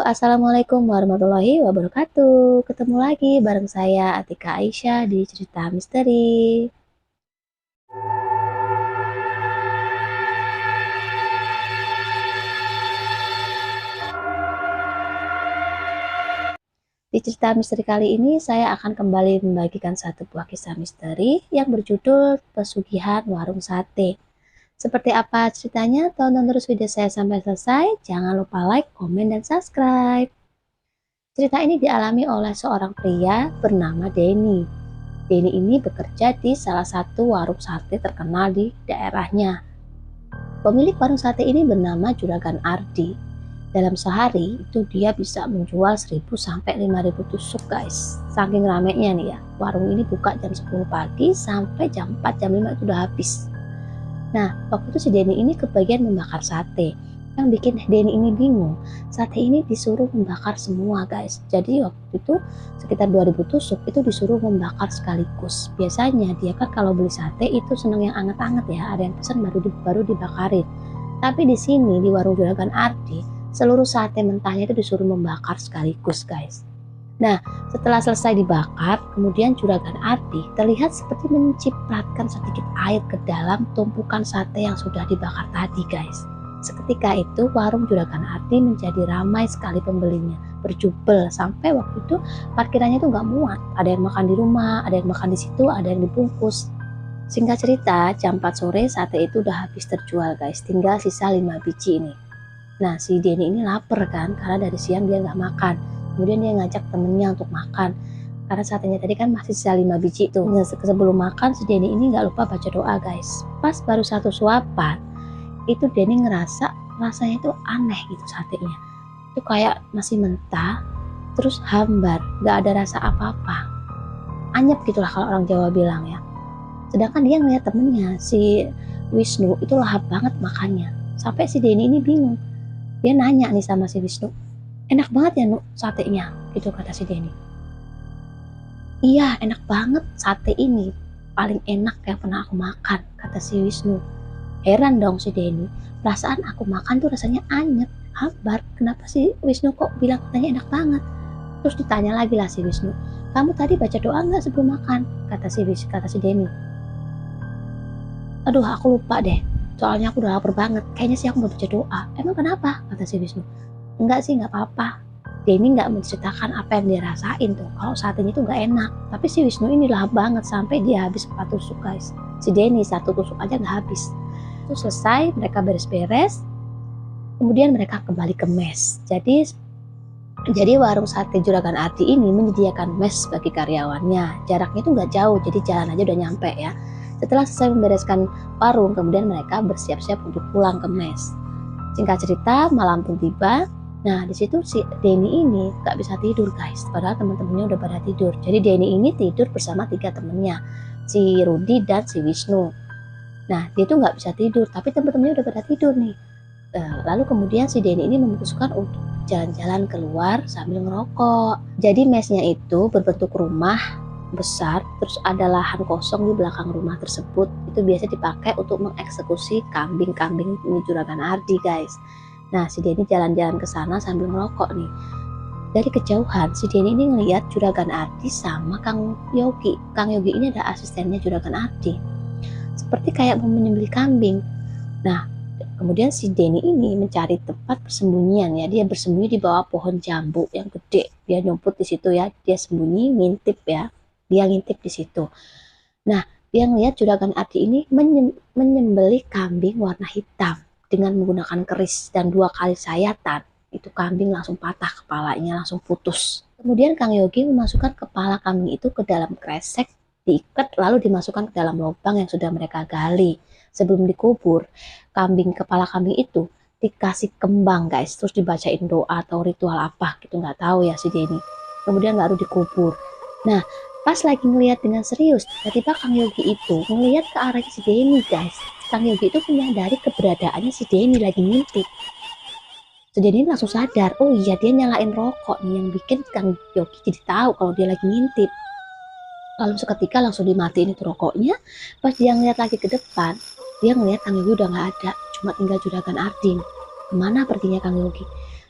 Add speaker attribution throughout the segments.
Speaker 1: Assalamualaikum warahmatullahi wabarakatuh. Ketemu lagi bareng saya Atika Aisyah di Cerita Misteri. Di cerita misteri kali ini saya akan kembali membagikan satu buah kisah misteri yang berjudul Pesugihan Warung Sate. Seperti apa ceritanya? Tonton terus video saya sampai selesai. Jangan lupa like, komen, dan subscribe. Cerita ini dialami oleh seorang pria bernama Denny. Denny ini bekerja di salah satu warung sate terkenal di daerahnya. Pemilik warung sate ini bernama Juragan Ardi. Dalam sehari itu dia bisa menjual 1000 sampai 5000 tusuk guys. Saking ramenya nih ya. Warung ini buka jam 10 pagi sampai jam 4 jam 5 itu udah habis. Nah, waktu itu si Denny ini kebagian membakar sate. Yang bikin Denny ini bingung, sate ini disuruh membakar semua guys. Jadi waktu itu sekitar 2000 tusuk itu disuruh membakar sekaligus. Biasanya dia kan kalau beli sate itu seneng yang anget-anget ya, ada yang pesan baru dibakarin. Tapi di sini di warung Juragan Ardi, seluruh sate mentahnya itu disuruh membakar sekaligus guys. Nah, setelah selesai dibakar, kemudian Juragan Ardi terlihat seperti mencipratkan sedikit air ke dalam tumpukan sate yang sudah dibakar tadi guys. Seketika itu warung Juragan Ardi menjadi ramai sekali pembelinya, berjubel sampai waktu itu parkirannya itu nggak muat. Ada yang makan di rumah, ada yang makan di situ, ada yang dibungkus. Singkat cerita, jam 4 sore sate itu udah habis terjual guys, tinggal sisa 5 biji ini. Nah, si Denny ini lapar kan, karena dari siang dia nggak makan. Kemudian dia ngajak temennya untuk makan. Karena satenya tadi kan masih sisa 5 biji tuh. Nah, sebelum makan si Denny ini nggak lupa baca doa guys. Pas baru satu suapan, itu Denny ngerasa rasanya itu aneh gitu satenya. Itu kayak masih mentah, terus hambar, nggak ada rasa apa-apa. Anyep gitulah kalau orang Jawa bilang ya. Sedangkan dia ngeliat temennya, si Wisnu, itu lahap banget makannya. Sampai si Denny ini bingung. Dia nanya nih sama si Wisnu, enak banget ya Nu satenya, gitu kata si Denny. Iya enak banget, sate ini paling enak yang pernah aku makan, kata si Wisnu. Heran dong si Denny, perasaan aku makan tuh rasanya anyep, hambar, kenapa si Wisnu kok bilang katanya enak banget? Terus ditanya lagi lah si Wisnu, kamu tadi baca doa nggak sebelum makan? Kata si Denny. Aduh aku lupa deh, soalnya aku udah lapar banget, kayaknya sih aku mau baca doa. Emang kenapa? Kata si Wisnu. Enggak sih, nggak apa-apa. Denny nggak menceritakan apa yang dia rasain tuh, kalau satenya itu nggak enak. Tapi si Wisnu ini lahap banget sampai dia habis 4 tusuk guys. Si Denny 1 tusuk aja nggak habis. Terus selesai, mereka beres-beres, kemudian mereka kembali ke mes. Jadi warung sate Juragan Ardi ini menyediakan mes bagi karyawannya. Jaraknya itu nggak jauh, jadi jalan aja udah nyampe ya. Setelah selesai membereskan warung, kemudian mereka bersiap-siap untuk pulang ke mes. Singkat cerita, malam pun tiba. Nah, di situ si Denny ini nggak bisa tidur guys, padahal teman-temannya udah pada tidur. Jadi Denny ini tidur bersama 3 temennya, si Rudi dan si Wisnu. Nah, dia tuh nggak bisa tidur, tapi teman-temannya udah pada tidur nih. Lalu kemudian si Denny ini memutuskan untuk jalan-jalan keluar sambil ngerokok. Jadi mesnya itu berbentuk rumah besar, terus ada lahan kosong di belakang rumah tersebut. Itu biasa dipakai untuk mengeksekusi kambing-kambing Juragan Ardi guys. Nah, si Denny jalan-jalan ke sana sambil ngerokok nih. Dari kejauhan, si Denny ini ngelihat Juragan Ardi sama Kang Yogi. Kang Yogi ini ada asistennya Juragan Ardi. Seperti kayak mau menyembelih kambing. Nah, kemudian si Denny ini mencari tempat persembunyian ya. Dia bersembunyi di bawah pohon jambu yang gede. Dia nyumput di situ ya. Dia sembunyi, ngintip ya. Dia ngintip di situ. Nah, dia ngelihat Juragan Ardi ini menyembelih kambing warna hitam dengan menggunakan keris dan 2 kali sayatan. Itu kambing langsung patah kepalanya, langsung putus. Kemudian Kang Yogi memasukkan kepala kambing itu ke dalam kresek, diikat lalu dimasukkan ke dalam lubang yang sudah mereka gali. Sebelum dikubur, kepala kambing itu dikasih kembang guys, terus dibacain doa atau ritual apa gitu, nggak tahu ya si Denny. Kemudian baru dikubur. Nah, pas lagi ngelihat dengan serius, tiba-tiba Kang Yogi itu ngelihat ke arah si Denny guys. Kang Yogi itu menyadari keberadaannya si Denny lagi ngintip. Si Denny langsung sadar, oh iya dia nyalain rokok nih yang bikin Kang Yogi jadi tahu kalau dia lagi ngintip. Lalu seketika langsung dimatiin itu rokoknya. Pas dia ngeliat lagi ke depan, dia ngeliat Kang Yogi udah nggak ada, cuma tinggal Juragan Ardi. Kemana perginya Kang Yogi?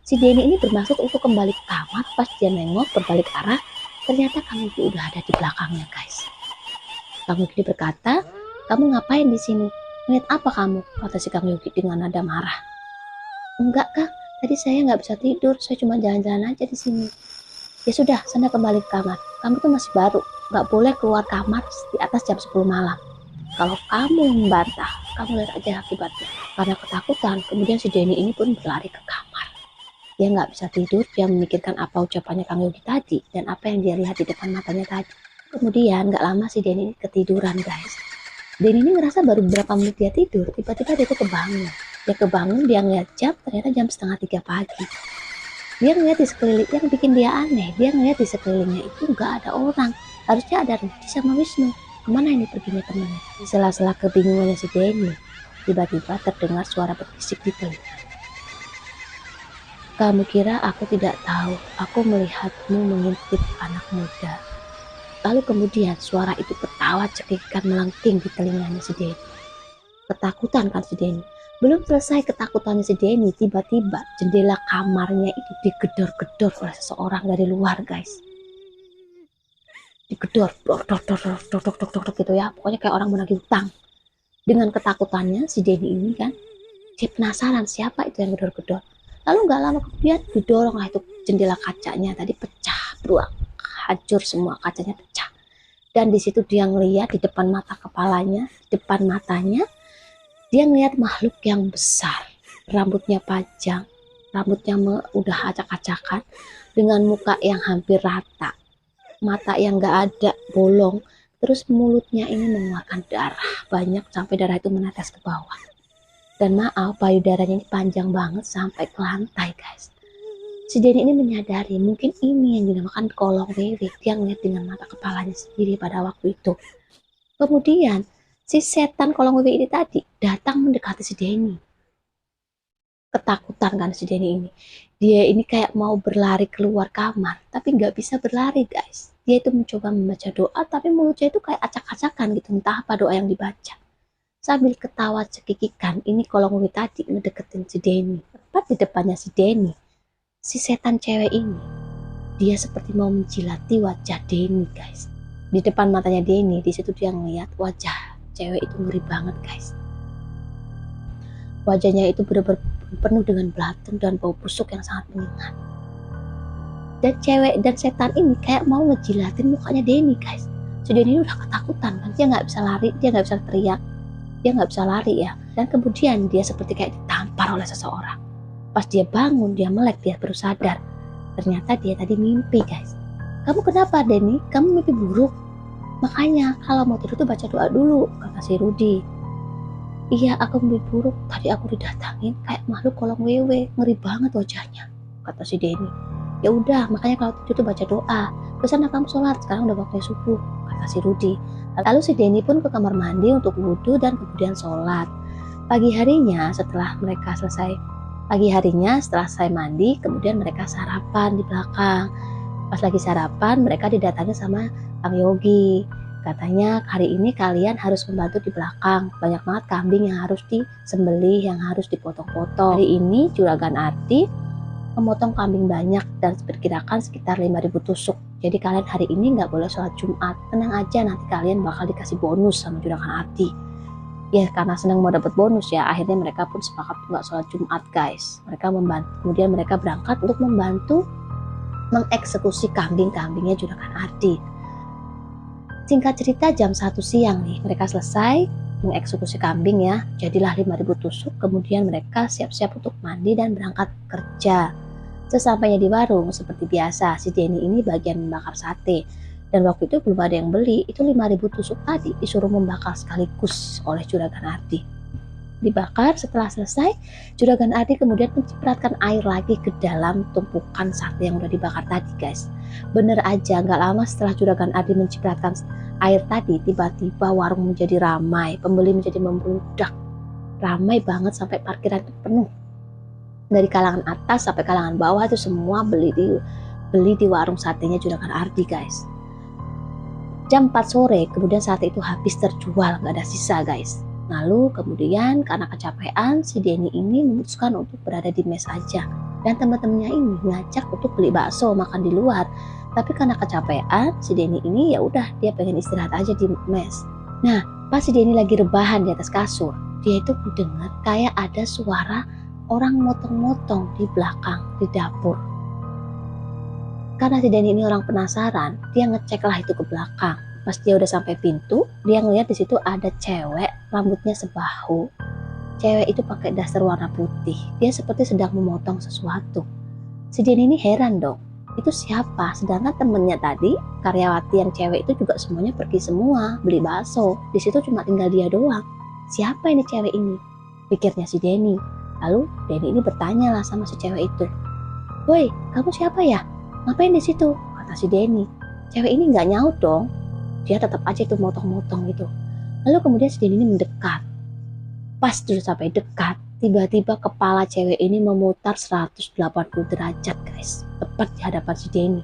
Speaker 1: Si Denny ini bermaksud untuk kembali ke kamar. Pas dia nengok berbalik arah, ternyata Kang Yuki udah ada di belakangnya guys. Kang Yuki berkata, "Kamu ngapain di sini? Lihat apa kamu?" kata si Kang Yuki dengan nada marah. "Enggak Kang, tadi saya nggak bisa tidur, saya cuma jalan-jalan aja di sini." "Ya sudah, sana kembali ke kamar. Kamu tuh masih baru, nggak boleh keluar kamar di atas jam 10 malam. Kalau kamu membantah, kamu lihat aja akibatnya." Karena ketakutan, kemudian si Denny ini pun berlari ke kamar. Dia nggak bisa tidur, dia memikirkan apa ucapannya Kang Yogi tadi dan apa yang dia lihat di depan matanya tadi. Kemudian nggak lama si Denny ini ketiduran guys. Denny ini ngerasa baru beberapa menit dia tidur, tiba-tiba dia tuh kebangun. Dia kebangun, dia ngeliat jam, ternyata jam 2:30 pagi. Dia ngeliat di sekeliling, yang bikin dia aneh, dia ngeliat di sekelilingnya itu nggak ada orang. Harusnya ada Rudi sama Wisnu. Kemana ini perginya temannya? Di sela-sela kebingungannya si Denny, tiba-tiba terdengar suara berbisik di telinga. "Kamu kira aku tidak tahu, aku melihatmu mengintip anak muda." Lalu kemudian suara itu ketawa cekikikan melengking di telinganya si Denny. Ketakutan kan si Denny. Belum selesai ketakutannya si Denny, tiba-tiba jendela kamarnya itu digedor-gedor oleh seseorang dari luar guys. Digedor, dor dor dor dor dor dor dor dor gitu ya. Pokoknya kayak orang menagih utang. Dengan ketakutannya si Denny ini kan, dia penasaran siapa itu yang gedor-gedor. Lalu nggak lama kemudian didorong lah itu jendela kacanya tadi pecah, beruang, hancur semua kacanya pecah. Dan di situ dia ngeliat di depan mata kepalanya, depan matanya, dia ngeliat makhluk yang besar, rambutnya panjang, rambutnya udah acak-acakan, dengan muka yang hampir rata, mata yang nggak ada bolong, terus mulutnya ini mengeluarkan darah banyak sampai darah itu menetes ke bawah. Dan maaf, payudaranya ini panjang banget sampai ke lantai guys. Si Denny ini menyadari mungkin ini yang dinamakan kolong wewe. Dia ngeliat dengan mata kepalanya sendiri pada waktu itu. Kemudian si setan kolong wewe ini tadi datang mendekati si Denny. Ketakutan kan si Denny ini. Dia ini kayak mau berlari keluar kamar, tapi nggak bisa berlari guys. Dia itu mencoba membaca doa, tapi mulutnya itu kayak acak-acakan gitu. Entah apa doa yang dibaca. Sambil ketawa cekikikan, ini kolong wewe tadi ngedeketin si Denny. Tepat di depannya si Denny, si setan cewek ini, dia seperti mau menjilati wajah Denny guys. Di depan matanya Denny, di situ dia ngeliat wajah cewek itu ngeri banget guys. Wajahnya itu benar-benar penuh dengan belatung dan bau busuk yang sangat menyengat. Dan cewek dan setan ini kayak mau ngejilatin mukanya Denny guys. Si Denny udah ketakutan kan, dia nggak bisa lari, dia nggak bisa teriak, dia nggak bisa lari ya. Dan kemudian dia seperti kayak ditampar oleh seseorang. Pas dia bangun, dia melek, dia baru sadar. Ternyata dia tadi mimpi guys. "Kamu kenapa Denny? Kamu mimpi buruk? Makanya kalau mau tidur tuh baca doa dulu," kata si Rudi. "Iya, aku mimpi buruk. Tadi aku didatangin kayak makhluk kolong wewe, ngeri banget wajahnya," kata si Denny. "Ya udah, makanya kalau tidur tuh baca doa. Kesana kamu sholat, sekarang udah waktunya subuh," kata si Rudi. Lalu si Denny pun ke kamar mandi untuk wudhu dan kemudian sholat. Pagi harinya setelah selesai mandi, kemudian mereka sarapan di belakang. Pas lagi sarapan, mereka didatangi sama Kang Yogi. Katanya, "Hari ini kalian harus membantu di belakang. Banyak banget kambing yang harus disembelih, yang harus dipotong-potong. Hari ini Juragan Ardi memotong kambing banyak dan diperkirakan sekitar 5.000 tusuk. Jadi kalian hari ini nggak boleh sholat Jumat. Tenang aja, nanti kalian bakal dikasih bonus sama Juragan Ardi." Ya karena senang mau dapat bonus ya, akhirnya mereka pun sepakat nggak sholat Jumat guys. Mereka membantu, kemudian mereka berangkat untuk membantu mengeksekusi kambing-kambingnya Juragan Ardi. Singkat cerita jam 1 siang nih mereka selesai mengeksekusi kambing ya, jadilah 5.000 tusuk. Kemudian mereka siap-siap untuk mandi dan berangkat kerja. Sesampainya di warung seperti biasa, si Denny ini bagian membakar sate. Dan waktu itu belum ada yang beli, itu 5.000 tusuk tadi disuruh membakar sekaligus oleh Juragan Ardi. Dibakar, setelah selesai, Juragan Ardi kemudian mencipratkan air lagi ke dalam tumpukan sate yang udah dibakar tadi guys. Bener aja, gak lama setelah Juragan Ardi mencipratkan air tadi, tiba-tiba warung menjadi ramai, pembeli menjadi membludak. Ramai banget sampai parkiran itu penuh. Dari kalangan atas sampai kalangan bawah itu semua beli di warung satenya Juragan Ardi guys. Jam 4 sore kemudian sate itu habis terjual, gak ada sisa guys. Lalu kemudian karena kecapean si Denny ini memutuskan untuk berada di mes aja. dan teman-temannya ini ngajak untuk beli bakso makan di luar. Tapi karena kecapean, si Denny ini ya udah dia pengen istirahat aja di mes. Nah, pas si Denny lagi rebahan di atas kasur, dia itu mendengar kayak ada suara orang motong-motong di belakang di dapur. Karena si Denny ini orang penasaran, dia ngecek lah itu ke belakang. Pas dia udah sampai pintu, dia ngeliat di situ ada cewek rambutnya sebahu. Cewek itu pakai daster warna putih. Dia seperti sedang memotong sesuatu. Si Denny ini heran dong. Itu siapa? Sedangkan temennya tadi, karyawati yang cewek itu juga semuanya pergi semua beli bakso. Di situ cuma tinggal dia doang. Siapa ini cewek ini? Pikirnya si Denny. Lalu Denny ini bertanya lah sama si cewek itu. Woi, kamu siapa ya? Ngapain di situ? Kata si Denny. Cewek ini nggak nyaut dong. Dia tetap aja itu motong-motong gitu. Lalu kemudian si Denny ini mendekat. Pas sudah sampai dekat, tiba-tiba kepala cewek ini memutar 180 derajat guys, tepat di hadapan si Denny.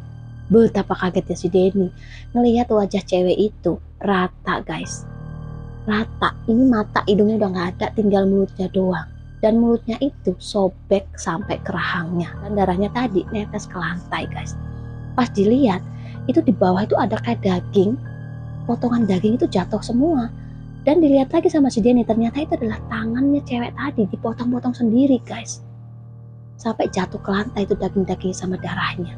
Speaker 1: Betapa kagetnya si Denny ngelihat wajah cewek itu rata guys, rata. Ini mata hidungnya udah nggak ada, tinggal mulutnya doang, dan mulutnya itu sobek sampai ke rahangnya, dan darahnya tadi netes ke lantai guys. Pas dilihat itu di bawah itu ada kayak daging, potongan daging itu jatuh semua. Dan dilihat lagi sama si Denny, ternyata itu adalah tangannya cewek tadi dipotong-potong sendiri guys. Sampai jatuh ke lantai itu daging-daging sama darahnya.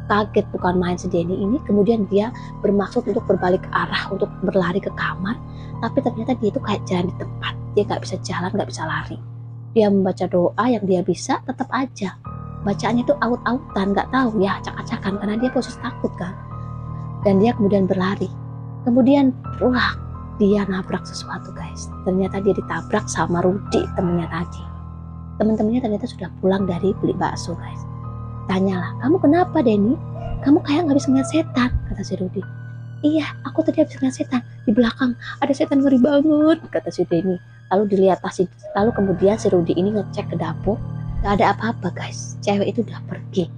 Speaker 1: Kaget bukan main si Denny ini, kemudian dia bermaksud untuk berbalik arah untuk berlari ke kamar. Tapi ternyata dia itu kayak jalan di tempat, dia gak bisa jalan, gak bisa lari. Dia membaca doa yang dia bisa, tetap aja. Bacaannya itu aut-autan, gak tahu ya, acak-acakan karena dia posisi takut kan. Dan dia kemudian berlari. Kemudian dia nabrak sesuatu guys. Ternyata dia ditabrak sama Rudy, temennya tadi. Teman-temannya ternyata sudah pulang dari beli bakso guys. Tanyalah, kamu kenapa Denny? Kamu kayak gak bisa ngeliat setan, kata si Rudy. Iya, aku tadi habis ngeliat setan. Di belakang ada setan ngeri banget, kata si Denny. Lalu kemudian si Rudy ini ngecek ke dapur. Gak ada apa-apa guys, cewek itu udah pergi.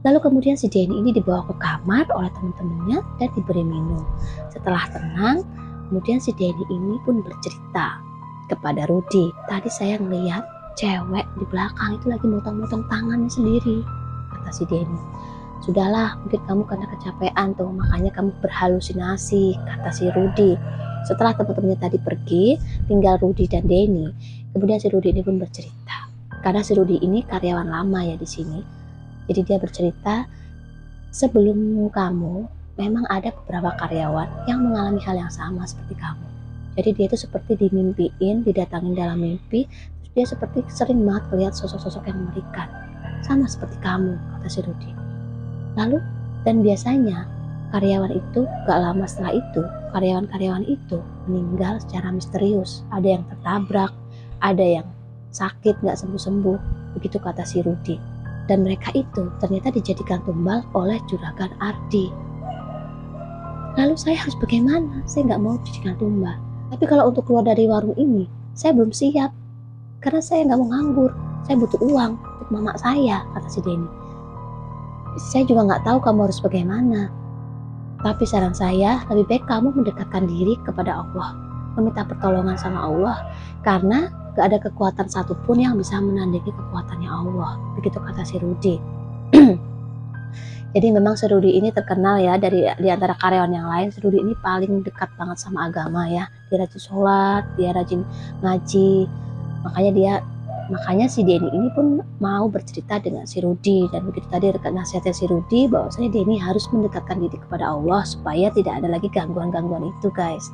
Speaker 1: Lalu kemudian si Denny ini dibawa ke kamar oleh teman-temannya dan diberi minum. Setelah tenang, kemudian si Denny ini pun bercerita kepada Rudy, tadi saya ngeliat cewek di belakang itu lagi motong-motong tangannya sendiri, kata si Denny. Sudahlah, mungkin kamu karena kecapean tuh, makanya kamu berhalusinasi, kata si Rudy. Setelah teman-temannya tadi pergi, tinggal Rudy dan Denny. Kemudian si Rudy ini pun bercerita, karena si Rudy ini karyawan lama ya di sini. Jadi dia bercerita, sebelum kamu memang ada beberapa karyawan yang mengalami hal yang sama seperti kamu. Jadi dia itu seperti dimimpiin, didatangin dalam mimpi, terus dia seperti sering banget melihat sosok-sosok yang mengerikan. Sama seperti kamu, kata si Rudy. Lalu, dan biasanya karyawan itu gak lama setelah itu, karyawan-karyawan itu meninggal secara misterius. Ada yang tertabrak, ada yang sakit gak sembuh-sembuh, begitu kata si Rudy. Dan mereka itu ternyata dijadikan tumbal oleh Juragan Ardi. Lalu saya harus bagaimana? Saya nggak mau dijadikan tumbal. Tapi kalau untuk keluar dari warung ini, saya belum siap. Karena saya nggak mau nganggur. Saya butuh uang untuk mama saya, kata si Denny. Saya juga nggak tahu kamu harus bagaimana. Tapi saran saya, lebih baik kamu mendekatkan diri kepada Allah. Meminta pertolongan sama Allah. Karena nggak ada kekuatan satupun yang bisa menandingi kekuatannya Allah. Begitu kata si Rudy. Jadi memang si Rudy ini terkenal ya di antara karyawan yang lain. Si Rudy ini paling dekat banget sama agama ya. Dia rajin sholat, dia rajin ngaji. Makanya si Denny ini pun mau bercerita dengan si Rudy. Dan begitu tadi nasihatnya si Rudy bahwasanya Denny harus mendekatkan diri kepada Allah supaya tidak ada lagi gangguan-gangguan itu guys.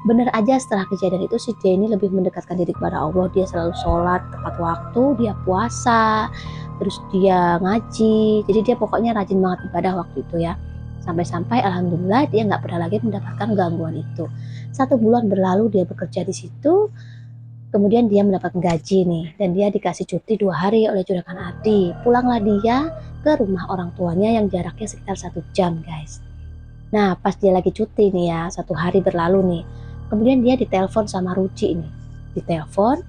Speaker 1: Bener aja setelah kejadian itu si Denny lebih mendekatkan diri kepada Allah. Dia selalu sholat tepat waktu, dia puasa, terus dia ngaji. Jadi dia pokoknya rajin banget ibadah waktu itu ya. Sampai-sampai alhamdulillah dia nggak pernah lagi mendapatkan gangguan itu. 1 bulan berlalu dia bekerja di situ. Kemudian dia mendapat gaji nih, dan dia dikasih cuti 2 hari oleh Juragan Ardi. Pulanglah dia ke rumah orang tuanya yang jaraknya sekitar 1 jam guys. Nah pas dia lagi cuti nih ya, 1 hari berlalu nih. Kemudian dia ditelepon sama Rudy ini. Ditelepon,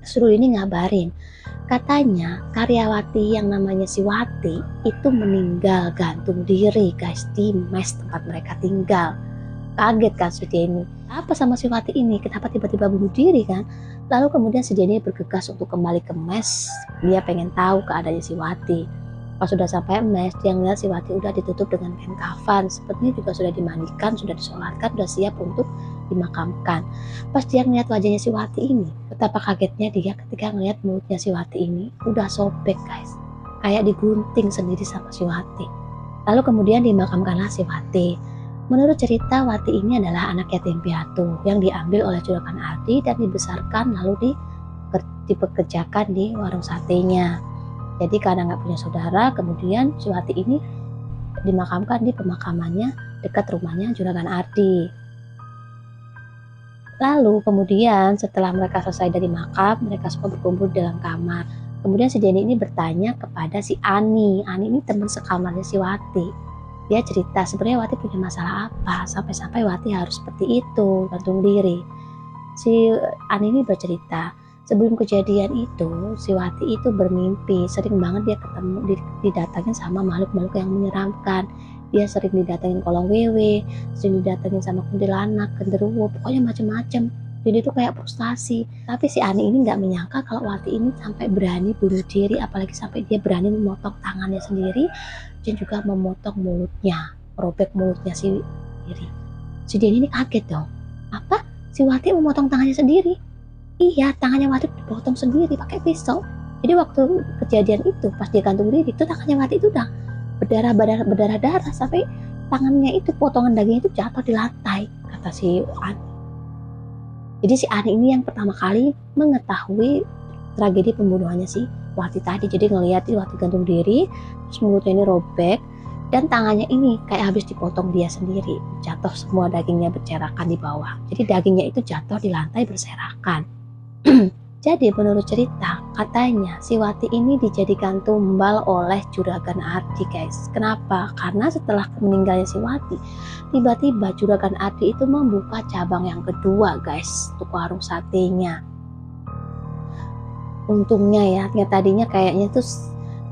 Speaker 1: suruh ini ngabarin. Katanya karyawati yang namanya si Wati itu meninggal gantung diri guys di mes tempat mereka tinggal. Kaget kan si Denny, apa sama si Wati ini, kenapa tiba-tiba bunuh diri kan? Lalu kemudian si Denny bergegas untuk kembali ke mes, dia pengen tahu keadaannya si Wati. Pas sudah sampai mes, dia ngeliat si Wati udah ditutup dengan kain kafan, sepertinya juga sudah dimandikan, sudah disolatkan, sudah siap untuk dimakamkan. Pas dia ngeliat wajahnya si Wati ini, betapa kagetnya dia ketika ngeliat mulutnya si Wati ini udah sobek guys, kayak digunting sendiri sama si Wati. Lalu kemudian dimakamkanlah si Wati. Menurut cerita, Wati ini adalah anak yatim piatu yang diambil oleh Juragan Ardi dan dibesarkan lalu dipekerjakan di warung satenya. Jadi karena nggak punya saudara, kemudian si Wati ini dimakamkan di pemakamannya dekat rumahnya Juragan Ardi. Lalu kemudian setelah mereka selesai dari makam, mereka semua berkumpul di dalam kamar. Kemudian si Denny ini bertanya kepada si Ani. Ani ini teman sekamarnya si Wati. Dia cerita sebenarnya Wati punya masalah apa sampai-sampai Wati harus seperti itu, gantung diri. Si Ani ini bercerita, sebelum kejadian itu si Wati itu bermimpi, sering banget dia ketemu didatangin sama makhluk-makhluk yang menyeramkan. Dia sering didatengin kolong wewe, sering didatengin sama kuntilanak, genderuwo, pokoknya macam-macam. Jadi itu kayak frustasi. Tapi si Ani ini nggak menyangka kalau Wati ini sampai berani bunuh diri, apalagi sampai dia berani memotong tangannya sendiri dan juga memotong mulutnya, merobek mulutnya si diri. Si Denny ini kaget dong. Apa? Si Wati memotong tangannya sendiri? Iya, tangannya Wati dipotong sendiri pakai pisau. Jadi waktu kejadian itu pas dia gantung diri, itu tangannya Wati itu udah berdarah-darah sampai tangannya itu, potongan dagingnya itu jatuh di lantai, kata si Ani. Jadi si Ani ini yang pertama kali mengetahui tragedi pembunuhannya si Wati tadi. Jadi ngelihat Wati gantung diri, terus mulutnya ini robek, dan tangannya ini kayak habis dipotong dia sendiri. Jatuh semua dagingnya berserakan di bawah. Jadi dagingnya itu jatuh di lantai berserakan. Jadi menurut cerita, katanya si Wati ini dijadikan tumbal oleh Juragan Ardi guys. Kenapa? Karena setelah meninggalnya si Wati, tiba-tiba Juragan Ardi itu membuka cabang yang kedua guys, untuk warung satenya. Untungnya ya, tadinya kayaknya tuh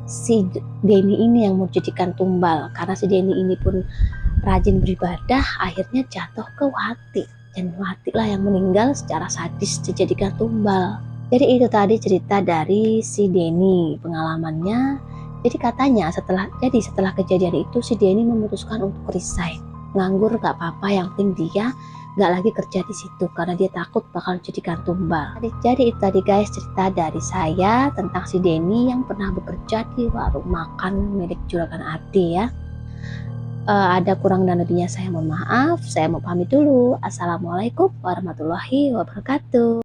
Speaker 1: si Denny ini yang mau dijadikan tumbal, karena si Denny ini pun rajin beribadah, akhirnya jatuh ke Wati, dan Wati lah yang meninggal secara sadis dijadikan tumbal. Jadi itu tadi cerita dari si Denny, pengalamannya. Jadi katanya setelah kejadian itu si Denny memutuskan untuk resign, nganggur gak apa-apa, yang penting dia gak lagi kerja di situ karena dia takut bakal jadikan tumbal. Jadi itu tadi guys cerita dari saya tentang si Denny yang pernah bekerja di warung makan milik Juragan Ardi ya. Ada kurang dan lebihnya saya mohon maaf. Saya mau pamit dulu. Assalamualaikum warahmatullahi wabarakatuh.